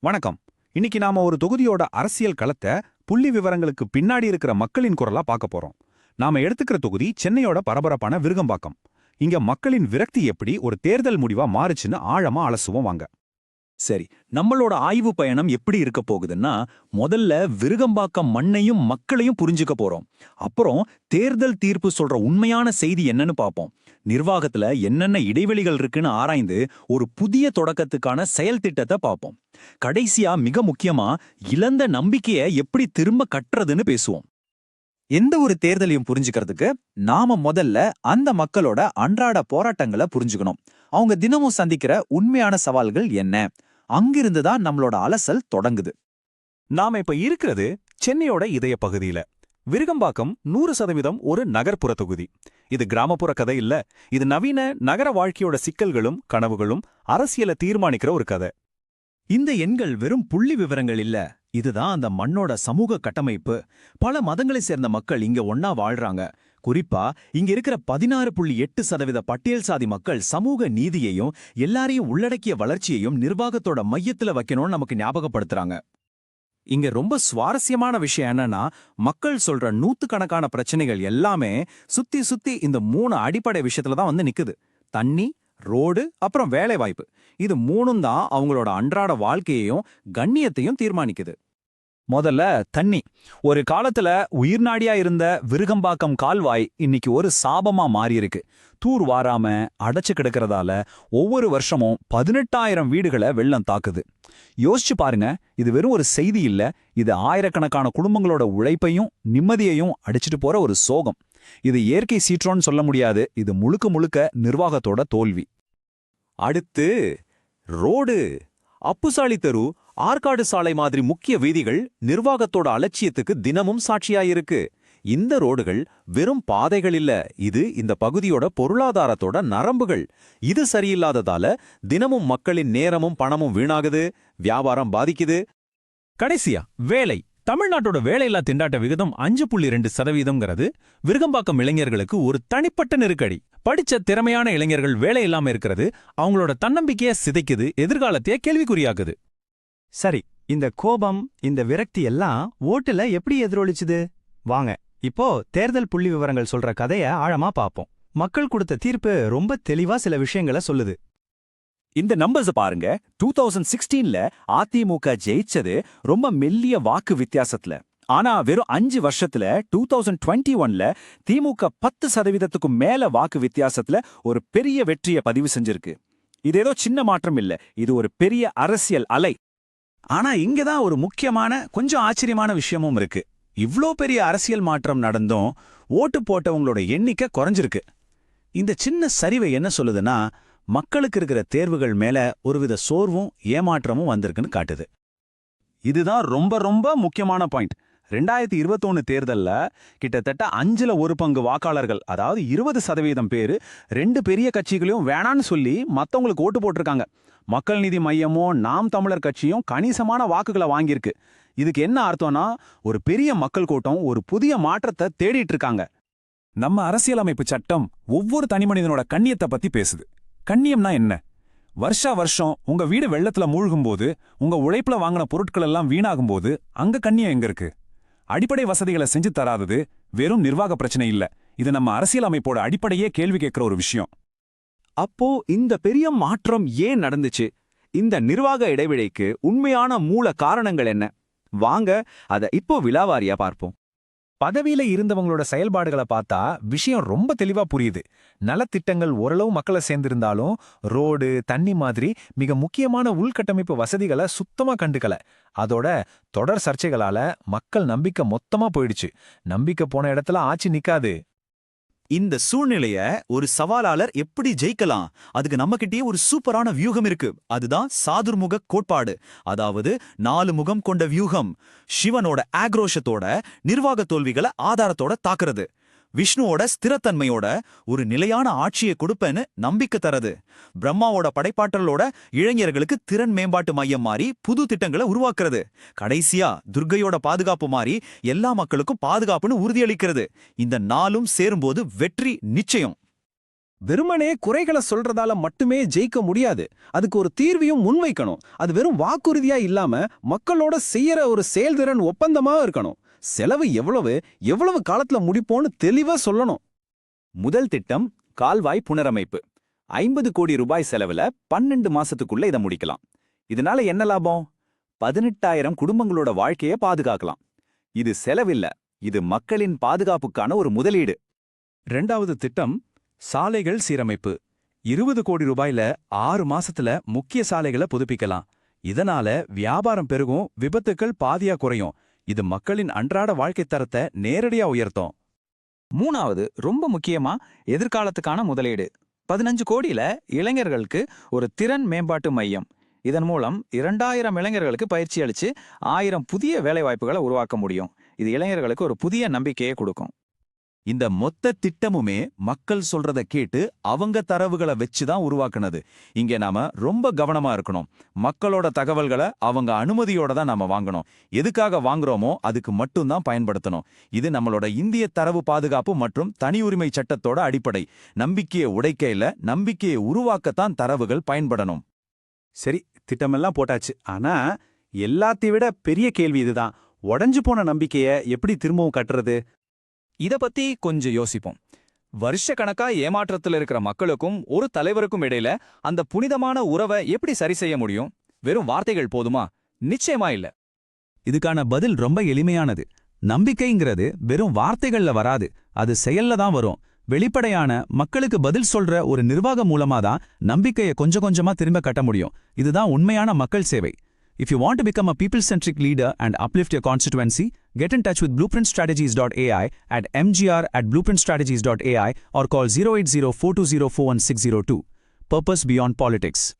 வணக்கம். இன்னைக்கு நாம ஒரு தொகுதியோட அரசியல் களத்தை புள்ளி விவரங்களுக்கு பின்னாடி இருக்கிற மக்களின் குரலா பார்க்க போறோம். நாம எடுத்துக்கிற தொகுதி சென்னையோட பரபரப்பான விருகம்பாக்கம். இங்க மக்களின் விரக்தி எப்படி ஒரு தேர்தல் முடிவா மாறுச்சுன்னு ஆழமா அலசுவோம் வாங்க. சரி, நம்மளோட ஆய்வு பயணம் எப்படி இருக்க போகுதுன்னா, முதல்ல விருகம்பாக்கம் மண்ணையும் மக்களையும் புரிஞ்சுக்க போறோம். அப்புறம் தேர்தல் தீர்ப்பு சொல்ற உண்மையான செய்தி என்னன்னு பார்ப்போம். நிர்வாகத்துல என்னென்ன இடைவெளிகள் இருக்குன்னு ஆராய்ந்து ஒரு புதிய தொடக்கத்துக்கான செயல் திட்டத்தை பார்ப்போம். கடைசியா மிக முக்கியமா இழந்த நம்பிக்கையை எப்படி திரும்ப கட்டுறதுன்னு பேசுவோம். எந்த ஒரு தேர்தலையும் புரிஞ்சுக்கிறதுக்கு நாம முதல்ல அந்த மக்களோட அன்றாட போராட்டங்களை புரிஞ்சுக்கணும். அவங்க தினமும் சந்திக்கிற உண்மையான சவால்கள் என்ன, அங்கிருந்துதான் நம்மளோட அலசல் தொடங்குது. நாம இப்ப இருக்கிறது சென்னையோட இதய பகுதியில. விருகம்பாக்கம் 100% ஒரு நகர்ப்புற தொகுதி. இது கிராமப்புற கதை இல்ல, இது நவீன நகர வாழ்க்கையோட சிக்கல்களும் கனவுகளும் அரசியலை தீர்மானிக்கிற ஒரு கதை. இந்த எண்கள் வெறும் புள்ளி விவரங்கள் இல்ல, இதுதான் அந்த மண்ணோட சமூக கட்டமைப்பு. பல மதங்களை சேர்ந்த மக்கள் இங்க ஒன்னா வாழ்றாங்க. குறிப்பா இங்க இருக்கிற 16.8% பட்டியல் சாதி மக்கள் சமூக நீதியையும் எல்லாரையும் உள்ளடக்கிய வளர்ச்சியையும் நிர்வாகத்தோட மையத்துல வைக்கணும்னு நமக்கு ஞாபகப்படுத்துறாங்க. இங்க ரொம்ப சுவாரஸ்யமான விஷயம் என்னன்னா, மக்கள் சொல்ற நூத்துக்கணக்கான பிரச்சனைகள் எல்லாமே சுத்தி சுத்தி இந்த 3 அடிப்படை விஷயத்துல தான் வந்து நிக்குது. தண்ணி, ரோடு, அப்புறம் வேலை வாய்ப்பு. இது மூணும் தான் அவங்களோட அன்றாட வாழ்க்கையையும் கண்ணியத்தையும் தீர்மானிக்குது. முதல்ல தண்ணி. ஒரு காலத்துல உயிர்நாடியா இருந்த விருகம்பாக்கம் கால்வாய் இன்னைக்கு ஒரு சாபமா மாறியிருக்கு. தூர் வாராம அடைச்சு கிடக்கிறதால ஒவ்வொரு வருஷமும் 18,000 வீடுகளை வெள்ளம் தாக்குது. யோசிச்சு பாருங்க, இது வெறும் ஒரு செய்தி இல்ல, இது ஆயிரக்கணக்கான குடும்பங்களோட உழைப்பையும் நிம்மதியையும் அடிச்சிட்டு போற ஒரு சோகம். இது இயற்கை சீற்றோன்னு சொல்ல முடியாது, இது முழுக்க முழுக்க நிர்வாகத்தோட தோல்வி. அடுத்து ரோடு. அப்புசாலி தெரு, ஆற்காடு சாலை மாதிரி முக்கிய வீதிகள் நிர்வாகத்தோட அலட்சியத்துக்கு தினமும் சாட்சியாயிருக்கு. இந்த ரோடுகள் வெறும் பாதைகள் இல்ல, இது இந்த பகுதியோட பொருளாதாரத்தோட நரம்புகள். இது சரியில்லாததால தினமும் மக்களின் நேரமும் பணமும் வீணாகுது, வியாபாரம் பாதிக்குது. கடைசியா வேலை. தமிழ்நாட்டோட வேலையில்லா திண்டாட்ட விகிதம் 5.2%. விருகம்பாக்கம் இளைஞர்களுக்கு ஒரு தனிப்பட்ட நெருக்கடி. படிச்ச திறமையான இளைஞர்கள் வேலை இல்லாம இருக்கிறது அவங்களோட தன்னம்பிக்கைய சிதைக்குது, எதிர்காலத்தையே கேள்விக்குறியாக்குது. சரி, இந்த கோபம், இந்த விரக்தி எல்லாம் ஓட்டுல எப்படி எதிரொலிச்சுது? வாங்க இப்போ தேர்தல் புள்ளி விவரங்கள் சொல்ற கதைய ஆழமா பாப்போம். மக்கள் கொடுத்த தீர்ப்பு ரொம்ப தெளிவா சில விஷயங்களை சொல்லுது. இந்த நம்பர்ஸ் பாருங்க. 2016ல அதிமுக ஜெயிச்சது ரொம்ப மெல்லிய வாக்கு வித்தியாசத்துல. ஆனா வெறும் 5 வருஷத்துல 2021ல திமுக 10%க்கும் மேல வாக்கு வித்தியாசத்துல ஒரு பெரிய வெற்றியை பதிவு செஞ்சிருக்கு. இது ஏதோ சின்ன மாற்றம் இல்ல, இது ஒரு பெரிய அரசியல் அலை. ஆனா இங்கதான் ஒரு முக்கியமான கொஞ்சம் ஆச்சரியமான விஷயமும் இருக்கு. இவ்ளோ பெரிய அரசியல் மாற்றம் நடந்தும் ஓட்டு போட்டவங்களோட எண்ணிக்கை குறைஞ்சிருக்கு. இந்த சின்ன சரிவை என்ன சொல்லுதுன்னா, மக்களுக்கு இருக்கிற தேர்வுகள் மேல ஒருவித சோர்வும் ஏமாற்றமும் வந்திருக்குன்னு காட்டுது. இதுதான் ரொம்ப ரொம்ப முக்கியமான பாயிண்ட். 2021 தேர்தல்ல கிட்டத்தட்ட 1/5 வாக்காளர்கள், அதாவது 20% பேரு 2 பெரிய கட்சிகளையும் வேணான்னு சொல்லி மத்தவங்களுக்கு ஓட்டு போட்டிருக்காங்க. மக்கள் நீதி மையமும் நாம் தமிழர் கட்சியும் கணிசமான வாக்குகளை வாங்கியிருக்கு. இதுக்கு என்ன அர்த்தம்னா, ஒரு பெரிய மக்கள் கூட்டம் ஒரு புதிய மாற்றத்தை தேடிட்டு இருக்காங்க. நம்ம அரசியலமைப்பு சட்டம் ஒவ்வொரு தனிமனிதனோட கண்ணியத்தை பத்தி பேசுது. கண்ணியம்னா என்ன? வருஷா வருஷம் உங்க வீடு வெள்ளத்துல மூழ்கும்போது, உங்க உழைப்புல வாங்கின பொருட்கள் எல்லாம் வீணாகும்போது அங்க கண்ணியம் எங்க இருக்கு? அடிப்படை வசதிகளை செஞ்சு தராதது வெறும் நிர்வாக பிரச்சனை இல்ல, இது நம்ம அரசியலமைப்போட அடிப்படையே கேள்வி கேட்கிற ஒரு விஷயம். அப்போ இந்த பெரிய மாற்றம் ஏன் நடந்துச்சு? இந்த நிர்வாக இடைவெளிக்கு உண்மையான மூல காரணங்கள் என்ன? வாங்க அத இப்போ விலாவாரியா பார்ப்போம். பதவியில இருந்தவங்களோட செயல்பாடுகளை பார்த்தா விஷயம் ரொம்ப தெளிவா புரியுது. நலத்திட்டங்கள் ஓரளவு மக்களை சேர்ந்திருந்தாலும் ரோடு, தண்ணி மாதிரி மிக முக்கியமான உள்கட்டமைப்பு வசதிகளை சுத்தமா கண்டுக்கல. அதோட தொடர் சர்ச்சைகளால மக்கள் நம்பிக்கை மொத்தமா போயிடுச்சு. நம்பிக்கை போன இடத்துல ஆட்சி நிக்காது. இந்த சூழ்நிலைய ஒரு சவாலாளர் எப்படி ஜெயிக்கலாம்? அதுக்கு நம்மகிட்டயே ஒரு சூப்பரான வியூகம் இருக்கு. அதுதான் சாதுர்முக கோட்பாடு. அதாவது 4 முகம் கொண்ட வியூகம். சிவனோட ஆக்ரோஷத்தோட நிர்வாக தோல்விகளை ஆதாரத்தோட தாக்குறது. விஷ்ணுவோட ஸ்திரத்தன்மையோட ஒரு நிலையான ஆட்சியை கொடுப்பேன்னு நம்பிக்கை தரது. பிரம்மாவோட படைப்பாற்றலோட இளைஞர்களுக்கு திறன் மேம்பாட்டு மையம் மாறி புது திட்டங்களை உருவாக்குறது. கடைசியா துர்க்கையோட பாதுகாப்பு மாறி எல்லா மக்களுக்கும் பாதுகாப்புன்னு உறுதியளிக்கிறது. இந்த நாளும் சேரும்போது வெற்றி நிச்சயம். வெறுமனே குறைகளை சொல்றதால மட்டுமே ஜெயிக்க முடியாது. அதுக்கு ஒரு தீர்வையும் முன்வைக்கணும். அது வெறும் வாக்குறுதியா இல்லாம மக்களோட செய்யற ஒரு செயல்திறன் ஒப்பந்தமா இருக்கணும். செலவு எவ்வளவு காலத்துல முடிப்போன்னு தெளிவா சொல்லணும். முதல் திட்டம் கால்வாய் புனரமைப்பு. 50 கோடி ரூபாய் செலவுல 12 மாசத்துக்குள்ள இதை முடிக்கலாம். இதனால என்ன லாபம்? 18,000 குடும்பங்களோட வாழ்க்கைய பாதுகாக்கலாம். இது செலவில்ல, இது மக்களின் பாதுகாப்புக்கான ஒரு முதலீடு. 2வது திட்டம் சாலைகள் சீரமைப்பு. 20 கோடி ரூபாயில 6 மாசத்துல முக்கிய சாலைகளை புதுப்பிக்கலாம். இதனால வியாபாரம் பெருகும், விபத்துக்கள் பாதியா குறையும். இது மக்களின் அன்றாட வாழ்க்கைத் தரத்தை நேரடியா உயர்த்தும். 3வது ரொம்ப முக்கியமா எதிர்காலத்துக்கான முதலீடு. 15 கோடியில இளைஞர்களுக்கு ஒரு திறன் மேம்பாட்டு மையம். இதன் மூலம் 2000 இளைஞர்களுக்கு பயிற்சி அளிச்சு 1000 புதிய வேலைவாய்ப்புகளை உருவாக்க முடியும். இது இளைஞர்களுக்கு ஒரு புதிய நம்பிக்கையை கொடுக்கும். இந்த மொத்த திட்டமுமே மக்கள் சொல்றத கேட்டு அவங்க தரவுகளை வச்சுதான் உருவாக்குனது. இங்க நாம ரொம்ப கவனமா இருக்கணும். மக்களோட தகவல்களை அவங்க அனுமதியோட தான் நாம வாங்கணும். எதுக்காக வாங்குறோமோ அதுக்கு மட்டும்தான் பயன்படுத்தணும். இது நம்மளோட இந்திய தரவு பாதுகாப்பு மற்றும் தனியுரிமை சட்டத்தோட அடிப்படை. நம்பிக்கையை உடைக்க இல்ல, நம்பிக்கையை உருவாக்கத்தான் தரவுகள் பயன்படணும். சரி, திட்டமெல்லாம் போட்டாச்சு. ஆனா எல்லாத்தையும் விட பெரிய கேள்வி இதுதான். உடைஞ்சு போன நம்பிக்கைய எப்படி திரும்பவும் கட்டுறது? இத பத்தி கொஞ்சம் யோசிப்போம். வருஷக்கணக்கா ஏமாற்றத்துல இருக்கிற மக்களுக்கும் ஒரு தலைவருக்கும் இடையில அந்த புனிதமான உறவை எப்படி சரி செய்ய முடியும்? வெறும் வார்த்தைகள் போதுமா? நிச்சயமா இல்ல. இதுக்கான பதில் ரொம்ப எளிமையானது. நம்பிக்கைங்கிறது வெறும் வார்த்தைகள்ல வராது, அது செயல்ல தான் வரும். வெளிப்படையான மக்களுக்கு பதில் சொல்ற ஒரு நிர்வாகம் மூலமா தான் நம்பிக்கையை கொஞ்சம் கொஞ்சமா திரும்ப கட்ட முடியும். இதுதான் உண்மையான மக்கள் சேவை. If you want to become a people-centric leader and uplift your constituency, get in touch with blueprintstrategies.ai at mgr@blueprintstrategies.ai or call 080-420-41602. Purpose beyond politics.